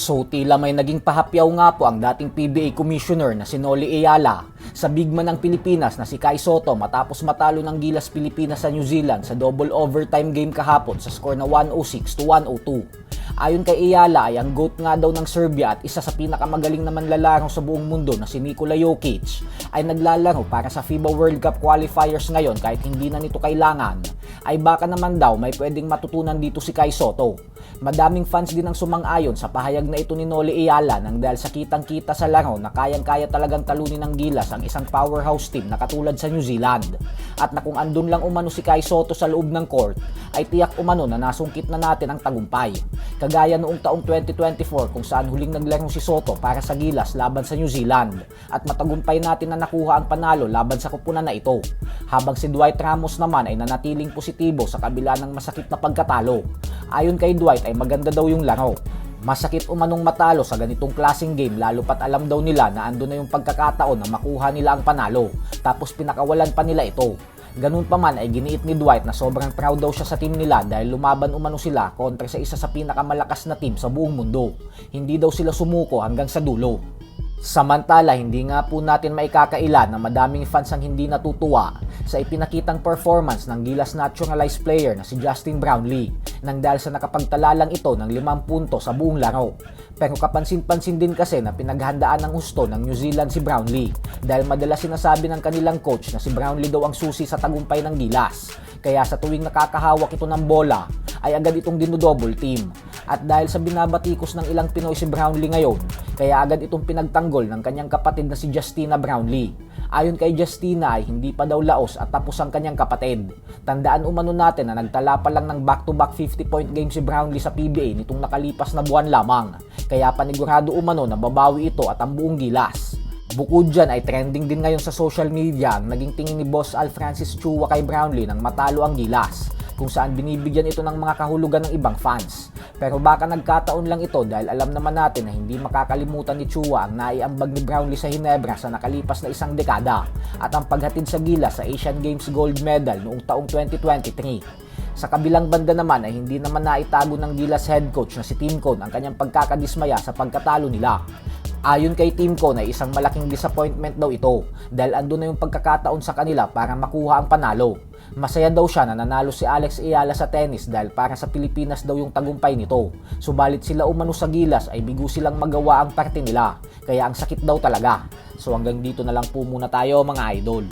So tila may naging pahapyaw nga po ang dating PBA Commissioner na si Noli Ayala sa bigman ng Pilipinas na si Kai Sotto matapos matalo ng Gilas Pilipinas sa New Zealand sa double overtime game kahapon sa score na 106-102. Ayon kay Ayala ay ang GOAT nga daw ng Serbia at isa sa pinakamagaling na manlalaro sa buong mundo na si Nikola Jokic ay naglalaro para sa FIBA World Cup qualifiers ngayon kahit hindi na nito kailangan, ay baka naman daw may pwedeng matutunan dito si Kai Sotto. Madaming fans din ang sumang-ayon sa pahayag na ito ni Noli Ayala nang dahil sa kitang-kita sa laro na kayang-kaya talagang talunin ng Gilas ang isang powerhouse team na katulad sa New Zealand. At na kung andun lang umano si Kai Sotto sa loob ng court, ay tiyak umano na nasungkit na natin ang tagumpay. Kagaya noong taong 2024 kung saan huling naglaro si Sotto para sa Gilas laban sa New Zealand at matagumpay natin na nakuha ang panalo laban sa kupunan na ito. Habang si Dwight Ramos naman ay nanatiling positibo sa kabila ng masakit na pagkatalo. Ayon kay Dwight ay maganda daw yung laro. Masakit umanong matalo sa ganitong klaseng game lalo pat alam daw nila na andun na yung pagkakataon na makuha nila ang panalo tapos pinakawalan pa nila ito. Ganun pa man ay giniit ni Dwight na sobrang proud daw siya sa team nila dahil lumaban umano sila kontra sa isa sa pinakamalakas na team sa buong mundo. Hindi daw sila sumuko hanggang sa dulo. Samantala, hindi nga po natin maikakaila na madaming fans ang hindi natutuwa sa ipinakitang performance ng Gilas naturalized player na si Justin Brownlee nang dahil sa nakapagtala lang ito ng 5 puntos sa buong laro. Pero kapansin-pansin din kasi na pinaghandaan ng husto ng New Zealand si Brownlee dahil madalas sinasabi ng kanilang coach na si Brownlee daw ang susi sa tagumpay ng Gilas. Kaya sa tuwing nakakahawak ito ng bola ay agad itong dinodouble team. At dahil sa binabatikos ng ilang Pinoy si Brownlee ngayon, kaya agad itong pinagtanggol ng kanyang kapatid na si Justina Brownlee. Ayon kay Justina ay hindi pa daw laos at tapos ang kanyang kapatid. Tandaan umano natin na nagtala pa lang ng back-to-back 50-point game si Brownlee sa PBA nitong nakalipas na buwan lamang. Kaya panigurado umano na babawi ito at ang buong Gilas. Bukod dyan ay trending din ngayon sa social media ang naging tingin ni Boss Al Francis Chua kay Brownlee nang matalo ang Gilas, kung saan binibigyan ito ng mga kahulugan ng ibang fans. Pero baka nagkataon lang ito dahil alam naman natin na hindi makakalimutan ni Chua ang naiambag ni Brownlee sa Hinebra sa nakalipas na isang dekada at ang paghatid sa Gilas sa Asian Games Gold Medal noong taong 2023. Sa kabilang banda naman ay hindi naman naitago ng Gilas head coach na si Tim Cone ang kanyang pagkakadismaya sa pagkatalo nila. Ayon kay Tim Cone ay isang malaking disappointment daw ito dahil andun na yung pagkakataon sa kanila para makuha ang panalo. Masaya daw siya na nanalo si Alex Ayala sa tennis dahil para sa Pilipinas daw yung tagumpay nito. Subalit sila umano sa Gilas ay bigo silang magawa ang parte nila, kaya ang sakit daw talaga. So hanggang dito na lang po muna tayo mga idol.